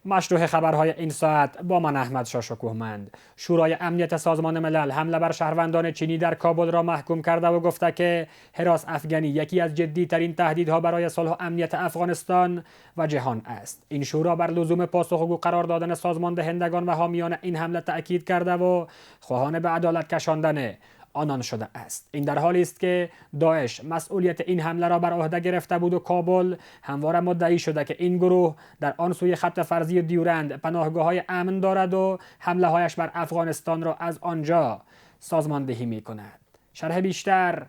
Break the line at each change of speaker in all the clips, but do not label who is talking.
مشروع خبرهای این ساعت با من احمد شاه شکوهمند. شورای امنیت سازمان ملل حمله بر شهروندان چینی در کابل را محکوم کرده و گفته که هراس افغانی یکی از جدی‌ترین تهدیدها برای صلح و امنیت افغانستان و جهان است. این شورا بر لزوم پاسخگو قرار دادن سازمان دهندگان و حامیان این حمله تأکید کرده و خواهان به عدالت کشاندن آنان شده است. این در حالی است که داعش مسئولیت این حمله را بر عهده گرفته بود و کابل همواره مدعی شده که این گروه در آن سوی خط فرضی دیورند پناهگاه‌های امن دارد و حمله هایش بر افغانستان را از آنجا سازماندهی می کند. شرح بیشتر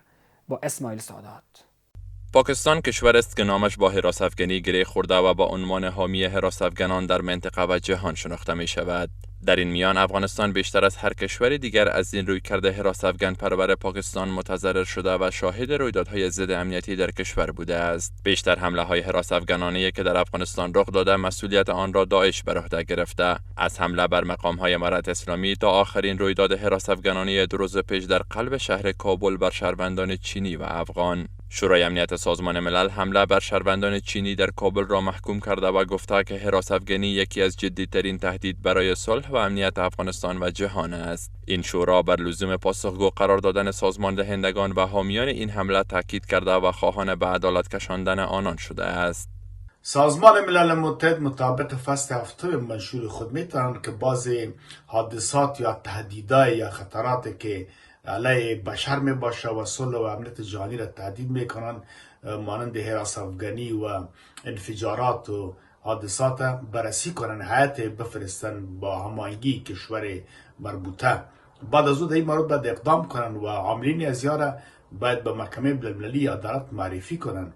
با اسماعیل سادات.
پاکستان کشور است که نامش با هراس افغانی گره خورده و با عنوان حامی هراس افغانان در منطقه و جهان شناخته می شود. در این میان افغانستان بیشتر از هر کشور دیگر از این رویکرد هراس افغان پرور پاکستان متضرر شده و شاهد رویدادهای ضد امنیتی در کشور بوده است. بیشتر حمله های هراس افغانانه که در افغانستان رخ داده مسئولیت آن را داعش بر عهده گرفته. از حمله بر مقام های امارت اسلامی تا آخرین رویداد هراس افغانانه 2 روز پیش در قلب شهر کابل بر شهروندان چینی و افغان. شورای امنیت سازمان ملل حمله بر شهروندان چینی در کابل را محکوم کرده و گفته که هراس افغانی یکی از جدی‌ترین تهدید برای صلح و امنیت افغانستان و جهان است. این شورا بر لزوم پاسخگو قرار دادن سازمان دهندگان و حامیان این حمله تاکید کرده و خواهان به عدالت کشاندن آنان شده است.
سازمان ملل متحد مطابق فصل 7 منشور خود می‌توانند که بعضی حادثات یا تهدیدات یا خطراتی که علیه بشر می باشه و صلح و امنیت جهانی را تهدید میکنند مانند هراس افغانی و انفجارات و حادثات بررسی کنند، هیئت بفرستن با هماهنگی کشور مربوطه. بعد از او در این مورد باید اقدام کنند و عاملین ازیا را باید به محکمه بین‌المللی عدالت معرفی کنند.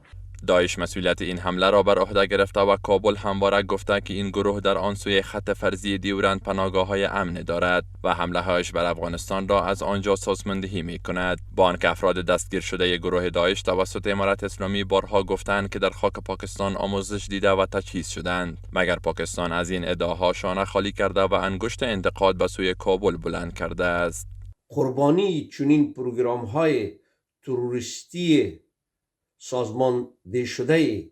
داعش مسئولیت این حمله را بر عهده گرفته و کابل همواره گفته که این گروه در آن سوی خط فرضی دیورند پناهگاه‌های امن دارد و حمله هایش بر افغانستان را از آنجا سازماندهی می کند. با آنکه افراد دستگیر شده گروه داعش توسط امارت اسلامی بارها گفتند که در خاک پاکستان آموزش دیده و تجهیز شدند، مگر پاکستان از این ادعاها شانه خالی کرده و انگشت انتقاد به سوی کابل بلند کرده است.
قربانی چنین پروگرام‌های تروریستی سازمانده شده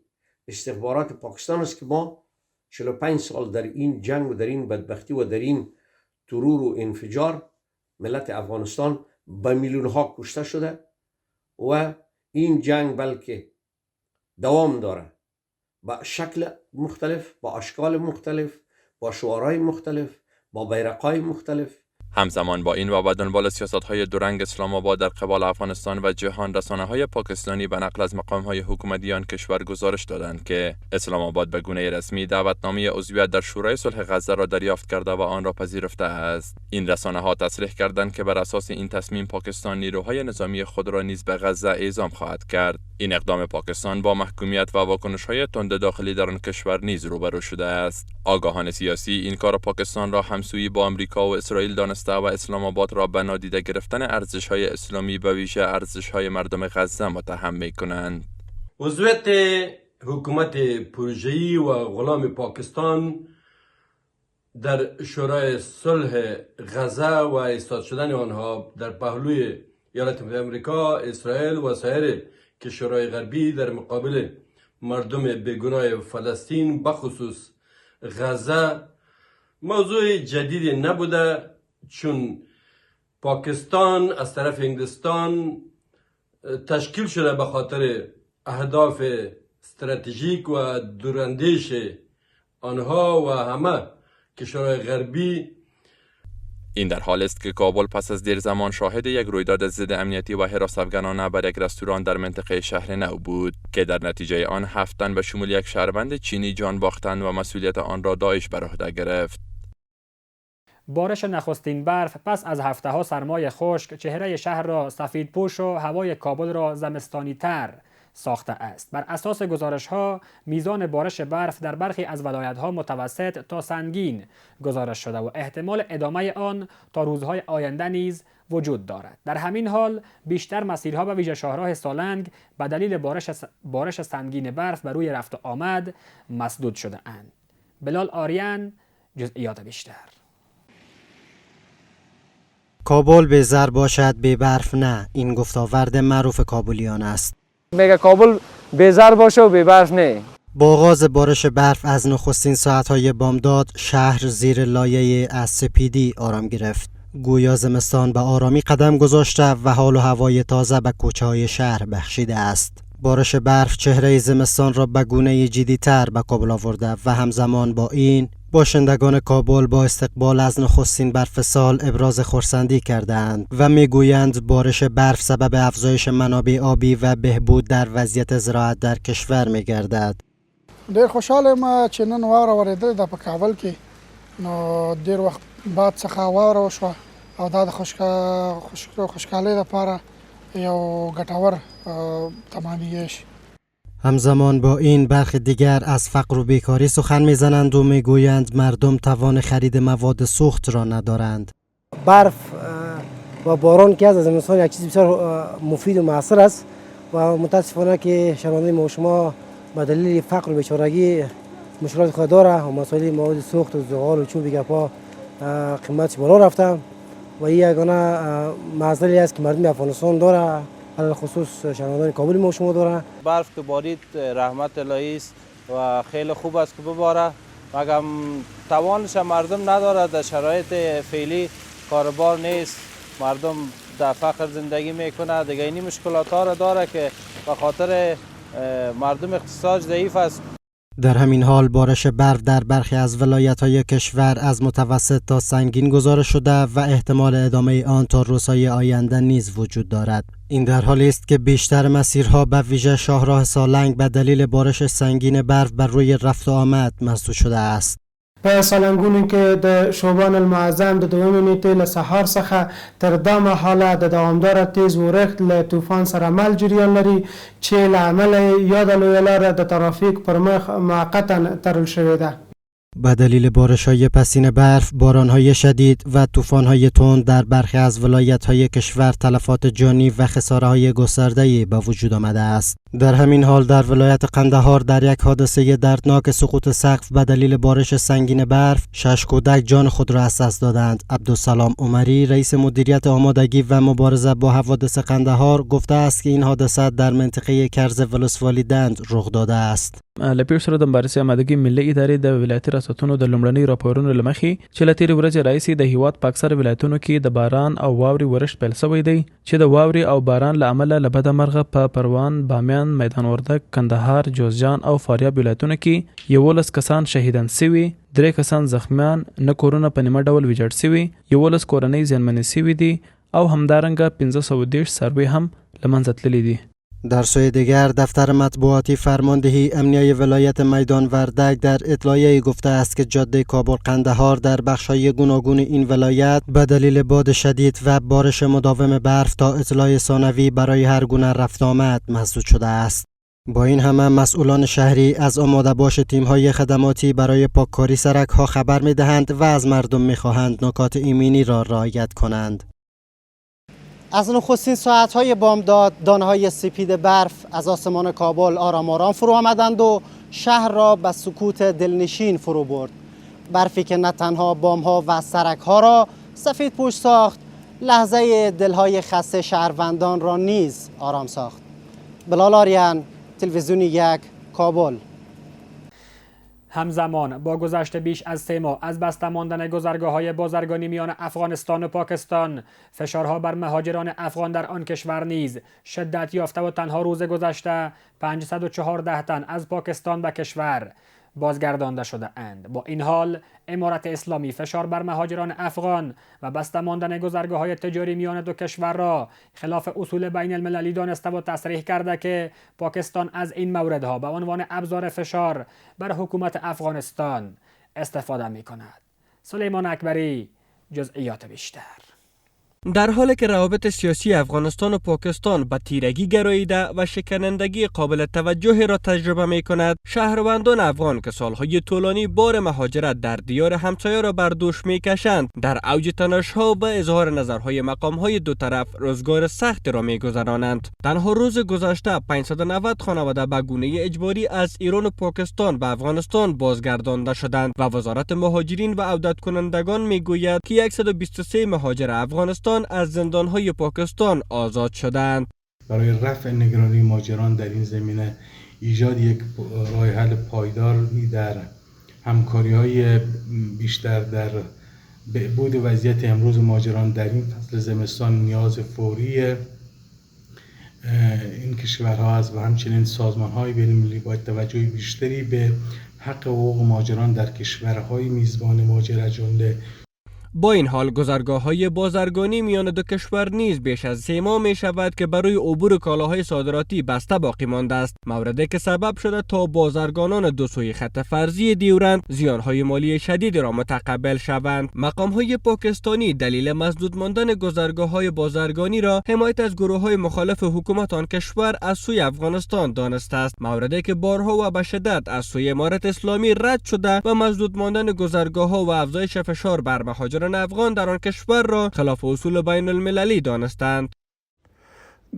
استخبارات پاکستان است که ما 45 سال در این جنگ و در این بدبختی و در این ترور و انفجار ملت افغانستان به میلیون ها کشته شده و این جنگ بلکه دوام داره با شکل مختلف، با اشکال مختلف، با شعارهای مختلف، با بیرقهای مختلف.
همزمان با این و به دنبال سیاست‌های دورنگ اسلام آباد در قبال افغانستان و جهان، رسانه‌های پاکستانی به نقل از مقام‌های حکومتی آن کشور گزارش دادند که اسلام آباد به گونه رسمی دعوتنامه عضویت در شورای صلح غزه را دریافت کرده و آن را پذیرفته است. این رسانه‌ها تصریح کردند که بر اساس این تصمیم پاکستان نیروهای نظامی خود را نیز به غزه اعزام خواهد کرد. این اقدام پاکستان با محکومیت و واکنش‌های تند داخلی در آن کشور نیز روبرو شده است. آگاهان سیاسی این کار پاکستان را همسویی با آمریکا و اسرائیل دانسته و اسلام آباد را به نادیده گرفتن ارزش‌های اسلامی به ویژه ارزش‌های مردم غزه متهم می‌کنند.
عضویت حکومت پروژه‌ای و غلام پاکستان در شورای صلح غزه و ایستاد شدن آنها در پهلوی ایالات متحده آمریکا، اسرائیل و سایر کشورهای غربی در مقابل مردم بیگناه فلسطین بخصوص غزه موضوع جدیدی نبوده، چون پاکستان از طرف انگلستان تشکیل شده به خاطر اهداف استراتژیک و دوراندیش آنها و همه کشورهای غربی.
این در حال است که کابل پس از دیر زمان شاهد یک رویداد ضد امنیتی و هراس افغانانه بر یک رستوران در منطقه شهر نو بود که در نتیجه آن 7 تن به شمول یک شهروند چینی جان باختند و مسئولیت آن را داعش بر عهده گرفت.
بارش نخستین برف پس از هفته‌ها سرمای خشک چهره شهر را سفیدپوش و هوای کابل را زمستانی تر ساخته است. بر اساس گزارش‌ها میزان بارش برف در برخی از ولایت‌ها متوسط تا سنگین گزارش شده و احتمال ادامه آن تا روزهای آینده نیز وجود دارد. در همین حال بیشتر مسیرها به ویژه شاهراه سالنگ به دلیل بارش سنگین برف بر روی رفت و آمد مسدود شده اند. بلال آریان جزئیات بیشتر.
کابل به زر باشد به برف نه، این گفتاورد معروف کابلیان است.
میگه کابل به زر باشه و به برف نه.
با آغاز بارش برف از نخستین ساعتهای بامداد شهر زیر لایه از سپیدی آرام گرفت. گویا زمستان به آرامی قدم گذاشته و حال و هوای تازه به کوچه‌های شهر بخشیده است. بارش برف چهره زمستان را به گونه جدی‌تر به کابل آورده و همزمان با این باشندگان کابل با استقبال از نخستین برف سال ابراز خرسندی کردند و میگویند بارش برف سبب افزایش منابع آبی و بهبود در وضعیت زراعت در کشور می‌گردد.
ډېر خوشاله ما چې نن واوره ورېدلې ده په کابل کې، نو ډېر وخت بعد څخه واوره وشوه او دا د خوشحالۍ لپاره یو ګټور تمامیږي.
همزمان با این برخی دیگر از فقر و بیکاری سخن میزنند و میگویند مردم توان خرید مواد سوخت را ندارند.
برف و باران که از زمستان یک چیز بسیار مفید و مؤثر است و متاسفانه که شهروندان ما و شما به دلیل فقر و بیچارگی مشکلات خود داره و مسائل مواد سوخت و زغال و چوب گپا قیمتش بالا رفته و این یگانه معضلی است که مردم افغانستان داره، علل خصوص شهروندان کابل ما و شما داره.
برف که بارید رحمت الهی است و خیلی خوب است که بباره، مگر توانش مردم نداره، در شرایط فعلی کاربار نیست، مردم در فقر زندگی میکنه، دیگه اینی مشکلات ها را داره که به خاطر مردم اقتصاد ضعیف است.
در همین حال بارش برف در برخی از ولایت‌های کشور از متوسط تا سنگین گزارش شده و احتمال ادامه آن تا روزهای آینده نیز وجود دارد. این در حالی است که بیشتر مسیرها به ویژه شاهراه سالنگ به دلیل بارش سنگین برف بر روی رفت و آمد مسدود شده است.
په سالنګونو کې د شوبان المعظم د دویمې نیټې له سهار څخه تر دا مهاله د دوامداره تیز اورښت له طوفان سره مل جریان لري چې له امله یا د لویه لاره د ترافیک پر مخ موقتا تړل شوې ده.
به دلیل بارش‌های پسین برف، باران‌های شدید و طوفان‌های تند در برخی از ولایت‌های کشور تلفات جانی و خساره‌های گسترده‌ای به وجود آمده است. در همین حال در ولایت قندهار در یک حادثه دردناک سقوط سقف به دلیل بارش سنگین برف 6 کودک جان خود را از دست دادند. عبدالسلام عمری رئیس مدیریت آمادگی و مبارزه با حوادث قندهار گفته است که این حادثه در منطقه کرز ولسوالیدند رخ داده است.
له پیښو سره د مبارزې آمادګي ملي ادارې د ولایتي ریاستونو د لومړنۍ راپورونو له مخې چې له تېرې ورځې راهیسې د هیواد په اکثره ولایتونو کې د باران او واورې ورښت پیل شوی دی چې د واورې او باران له امله له بده مرغه په پروان، بامیان، میدان وردګ، کندهار، جوزجان او فاریاب ولایتونو کې 11 کسان شهیدان شوي، 3 کسان زخمیان، 9 کورونه په نیمه ډول ویجاړ شوي، 11 کورنۍ زیانمنې شوي دي او همدارنګه 1530 څاروي هم له منځه تللي دي.
در سوی دیگر دفتر مطبوعاتی فرماندهی امنیه ولایت میدان وردک در اطلاعیه‌ای گفته است که جاده کابل قندهار در بخش‌های گوناگون این ولایت به دلیل باد شدید و بارش مداوم برف تا اطلاع ثانوی برای هر گونه رفت آمد مسدود شده است. با این همه مسئولان شهری از آماده باش تیم‌های خدماتی برای پاککاری سرک‌ها خبر می‌دهند و از مردم می‌خواهند نکات ایمنی را رعایت کنند.
از نخستین ساعت‌های بامداد دانه‌های سپید برف از آسمان کابل آرام آرام فرو آمدند و شهر را به سکوت دلنشین فرو برد. برفی که نه تنها بام‌ها و سرک‌ها را سفید پوش ساخت، لحظه دل‌های خسته شهروندان را نیز آرام ساخت. بلال آریان، تلویزیون 1 کابل.
همزمان با گذشت بیش از 3 ماه از بسته ماندن گذرگاه‌های بازرگانی میان افغانستان و پاکستان، فشارها بر مهاجران افغان در آن کشور نیز شدت یافته و تنها روز گذشته 514 تن از پاکستان به کشور بازگردانده شده اند. با این حال امارت اسلامی فشار بر مهاجران افغان و بسته ماندن گذرگاه‌های تجاری میان دو کشور را خلاف اصول بین المللی دانسته و تصریح کرده که پاکستان از این موردها به عنوان ابزار فشار بر حکومت افغانستان استفاده می کند. سلیمان اکبری، جزئیات بیشتر.
در حالی که روابط سیاسی افغانستان و پاکستان به تیرگی گراییده و شکنندگی قابل توجهی را تجربه می کند، شهروندان افغان که سالهای طولانی بار مهاجرت در دیار همسایه را بر دوش می کشند، در اوج تنش‌ها و اظهار نظرهای مقام‌های دو طرف روزگار سخت را می گذرانند. تنها روز گذشته 590 خانواده به گونه اجباری از ایران و پاکستان به افغانستان بازگردانده شدند و وزارت مهاجرین و عودت کنندگان می گوید که 123 مهاجر افغانستان از زندانهای پاکستان آزاد شدند.
برای رفع نگرانی مهاجران در این زمینه ایجاد یک راه حل پایداری در همکاری‌های بیشتر در بهبود وضعیت امروز مهاجران در این فصل زمستان نیاز فوری این کشورها است و همچنین سازمان‌های بین‌المللی باید توجه بیشتری به حق حقوق مهاجران در کشورهای میزبان مهاجرت جمله.
با این حال گذرگاه‌های بازرگانی میان دو کشور نیز بیش از 3 ماه می شود که برای عبور کالاهای صادراتی بسته باقی مانده است، موردی که سبب شده تا بازرگانان دو سوی خط فرضی دیورند زیانهای مالی شدید را متقبل شوند. مقام‌های پاکستانی دلیل مسدود ماندن گذرگاه‌های بازرگانی را حمایت از گروه‌های مخالف حکومت آن کشور از سوی افغانستان دانسته است، موردی که بارها و به شدت از سوی امارت اسلامی رد شده و مسدود ماندن گذرگاه‌ها و افزایش فشار بر مهاجران افغان در آن کشور را خلاف اصول بین المللی دانستند.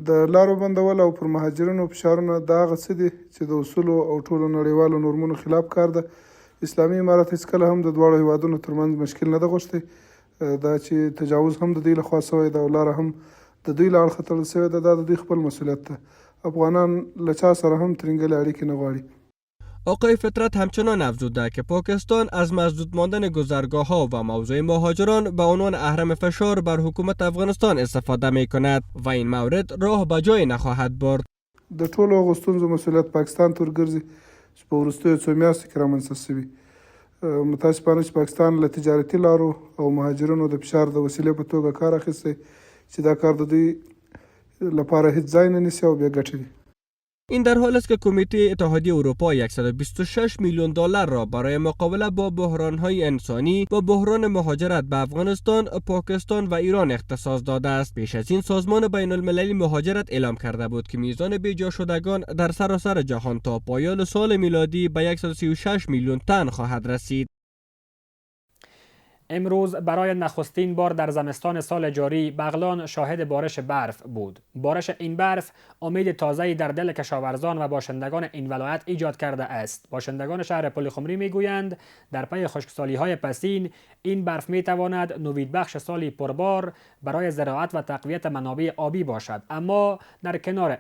د لارو بندول او پر مهاجرینو فشارونه دا هغه څه دي چې د اصولو او ټولو نړیوالو نورمونو خلاف کار ده. اسلامي امارت هیڅکله هم د دواړو هیوادونو ترمنځ مشکل نه ده غوښتی، دا چې تجاوز هم د دوی لخوا سوی ده او لاره هم د دوی له اړخه تړل سوې ده، دا د دوی خپل مسؤلیت ده. افغانان له چا سره هم ترینګلې اړیکې نه غواړي.
آقای فطرت همچنان افزوده که پاکستان از مسدود ماندن گذرگاه‌ها و موضوع مهاجران به عنوان اهرم فشار بر حکومت افغانستان استفاده می کند و این مورد راه به جای نخواهد برد.
د ټولو هغو ستونزو مسؤلیت پاکستان ته ورګرځي چې په وروستیو څو میاشتو کې رامنځته شوي. متاسفانه چې پاکستان له تجارتي لارو او مهاجرینو د فشار د وسیلې په توګه کار اخیستی چې دا کار د دوی لپاره هیڅ ځای نه نیسي او بې ګټې دی.
این در حال است که کمیته اتحادیه اروپا 126 میلیون دلار را برای مقابله با بحران‌های انسانی و بحران مهاجرت به افغانستان، پاکستان و ایران اختصاص داده است. پیش از این سازمان بین المللی مهاجرت اعلام کرده بود که میزان بیجا شدگان در سراسر جهان تا پایان سال میلادی به 136 میلیون تن خواهد رسید.
امروز برای نخستین بار در زمستان سال جاری بغلان شاهد بارش برف بود. بارش این برف امید تازه‌ای در دل کشاورزان و باشندگان این ولایت ایجاد کرده است. باشندگان شهر پلخمری میگویند در پی خشکسالی‌های پسین این برف میتواند نویدبخش سالی پربار برای زراعت و تقویت منابع آبی باشد. اما در کنار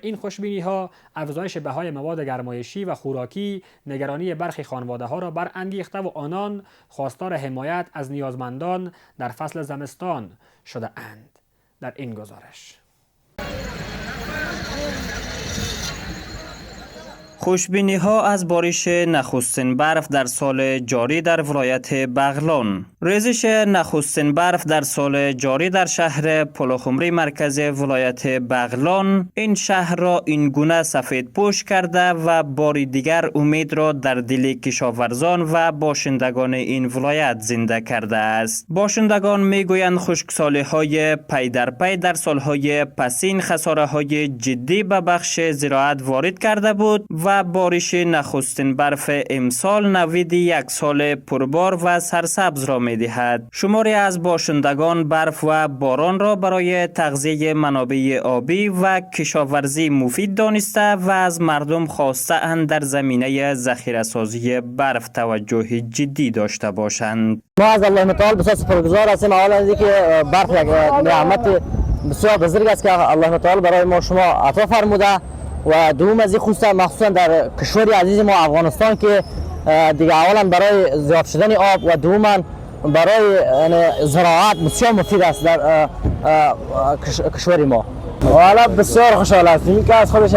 این خوشبینی‌ها افزایش بهای مواد گرمایشی و خوراکی نگرانی برخی خانواده‌ها را برانگیخته و آنان خواستار حمایت از نیازمندان در فصل زمستان شده اند. در این گزارش
خوشبینی ها از بارش نخستین برف در سال جاری در ولایت بغلان. ریزش نخستین برف در سال جاری در شهر پلخمری مرکز ولایت بغلان این شهر را این گونه سفید پوش کرده و بار دیگر امید را در دل کشاورزان و باشندگان این ولایت زنده کرده است. باشندگان میگویند خشکسالی های پی در پی در سالهای پسین خساره های جدی به بخش زراعت وارد کرده بود و بارش نخستین برف امسال نوید یک سال پربار و سرسبز را می دهد. شماری از باشندگان برف و باران را برای تغذیه منابع آبی و کشاورزی مفید دانسته و از مردم خواسته اند در زمینه ذخیره سازی برف توجه جدی داشته باشند.
ما از الله متعال بسیار سپاسگزار هستیم اولا از اینکه برف یک نعمت بسیار بزرگ است که الله متعال برای ما شما عطا فرموده و دوم از این خصوصا در کشور عزیز ما افغانستان که دیگه اولا برای زیاد شدن آب و دوما برای زراعت بسیار مفید است در کشور ما. حالا بسیار خوشحال هستیم که از خودش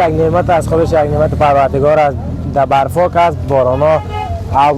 یک نعمت پروردگار است. در برفا که از بارانا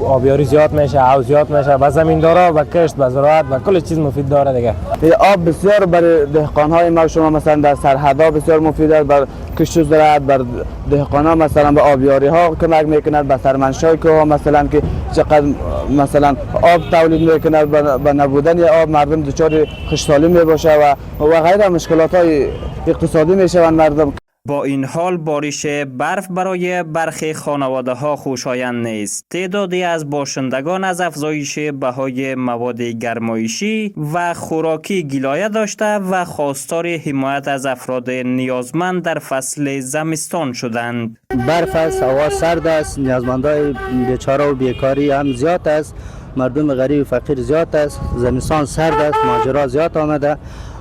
آبیاری زیاد میشه، زیاد میشه و زمیندارا و کشت و زراعت و کل چیز مفید داره دیگه.
آب بسیار برای دهقان‌های ما شما مثلا در سرحدها بسیار مفید است، بر کشت و زراعت، بر دهقان‌ها مثلا به آبیاری‌ها کمک میکند، به سرمنشای که مثلا که چقدر مثلا آب تولید میکند، به نبودن آب مردم دچار خشکسالی میباشه و غیره مشکلات‌های اقتصادی میشوند مردم.
با این حال بارش برف برای برخی خانواده ها خوشایند نیست. تعدادی از باشندگان از افزایش بهای مواد گرمایشی و خوراکی گلایه داشته و خواستار حمایت از افراد نیازمند در فصل زمستان شدند.
برف است، هوا سرد است، نیازمندای بیچاره و بیکاری هم زیاد است، مردم غریب و فقیر زیاد است، زمستان سرد است، ماجرا زیاد آمده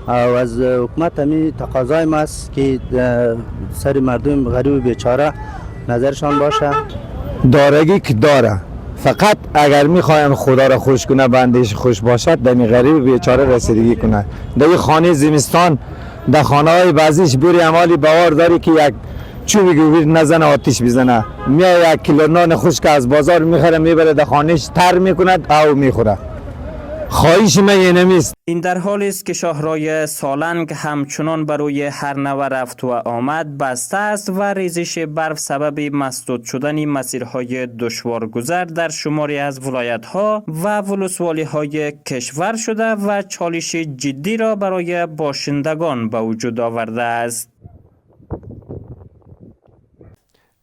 و از حکومت همی تقاضای ما است که سر مردم غریب بیچاره نظرشان باشه.
دارگی که داره، فقط اگر میخواین خدا را خوش کنه بندش خوش باشد دمی غریب بیچاره رسیدگی کنه. در خانه زمستان در خانه های بعضیش بوری عمالی باور داری که یک چوبی گویر نزنه آتیش بزنه، میای یک کیلو نان خشک از بازار میخره میبره در خانهش تر میکند او میخوره. خواهش من یه نمیست.
این در حالی است که شاهرای سالنگ همچنان برای هر نوع رفت و آمد بسته است و ریزش برف سبب مسدود شدن مسیرهای دشوارگذر در شماری از ولایت‌ها و ولسوالی‌های کشور شده و چالش جدی را برای باشندگان به وجود آورده است.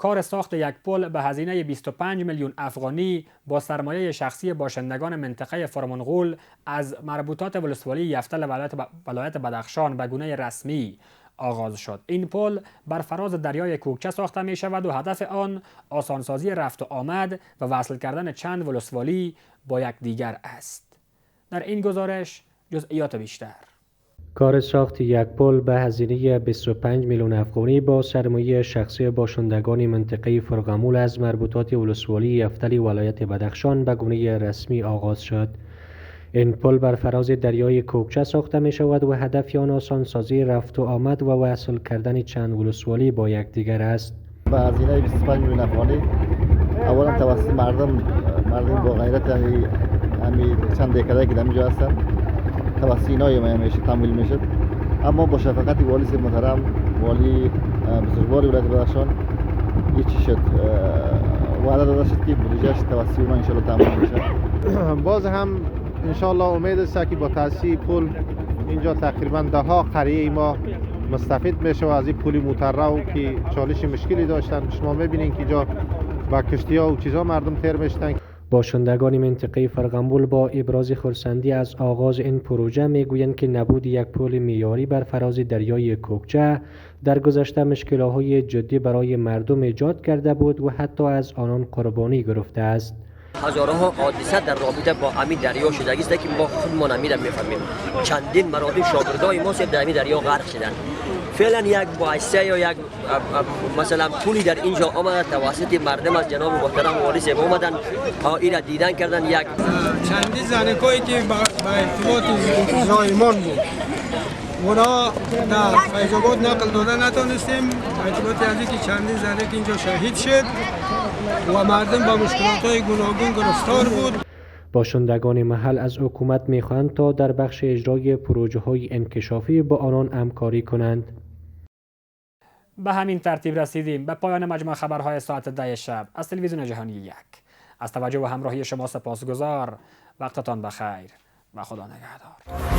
کار ساخت یک پل به هزینه 25 میلیون افغانی با سرمایه شخصی باشندگان منطقه فرمانغول از مربوطات ولسوالی یفتل ولایت بدخشان به گونه رسمی آغاز شد. این پل بر فراز دریای کوکچه ساخته می شود و هدف آن آسانسازی رفت و آمد و وصل کردن چند ولسوالی با یکدیگر است. در این گزارش جزئیات بیشتر.
کار ساخت یک پل به هزینه 25 میلیون افغانی با سرمایه شخصی باشندگان منطقه فرغمول از مربوطات ولسوالی یفتل ولایت بدخشان به گونه رسمی آغاز شد. این پل بر فراز دریای کوکچه ساخته می شود و هدف آن آسانسازی رفت و آمد و وصل کردن چند ولسوالی با یکدیگر است.
به هزینه 25 میلیون افغانی اولا توسط مردم با غیرت همی چند دکده که در اینجا هستن توسط اینای ما همیشه تمویل میشد، اما با شفقت والی صاحب محترم، والی بزرگوار ولایت بدخشان هیچ شد وعده داده شد که بودجهش توسط اونا انشالله تمویل میشه.
باز هم انشالله امید است که با تأسیس پل اینجا تقریبا 10 قریه ما مستفید میشه و از این پل مترو که چالش مشکلی داشتن. شما میبینین که اینجا با کشتی ها و چیزا مردم تیر میشتن.
باشندگان منطقه فرغمول با ابراز خرسندی از آغاز این پروژه میگویند که نبود یک پل معیاری بر فراز دریای کوکچه در گذشته مشکلات جدی برای مردم ایجاد کرده بود و حتی از آنان قربانی گرفته است.
هزارها حادثه در رابطه با همین دریا شده است که ما خودمان هم میفهمیم. چندین مراتب شاگردای ما در همین دریا غرق شدند. فعلا یک باعثه یا یک مثلا پولی در اینجا آمده توسط مردم از جناب محترم والی صاحب آمدن این را دیدن کردن. یک
چندین زنکایی که با ارتباط زایمان بود اونا در فیض‌آباد نقل داده نتونستیم ارتباطی از اینکه چندین زنک اینجا شهید شد و مردم با مشکلات‌های گوناگون گرفتار بود.
باشندگان محل از حکومت می‌خواهند تا در بخش اجرای پروژه‌های انکشافی با آنان همکاری کنند.
به همین ترتیب رسیدیم به پایان مجموع خبرهای ساعت 10 شب از تلویزیون جهانی 1. از توجه و همراهی شما سپاسگزار. وقتتان بخیر و خدا نگهدار.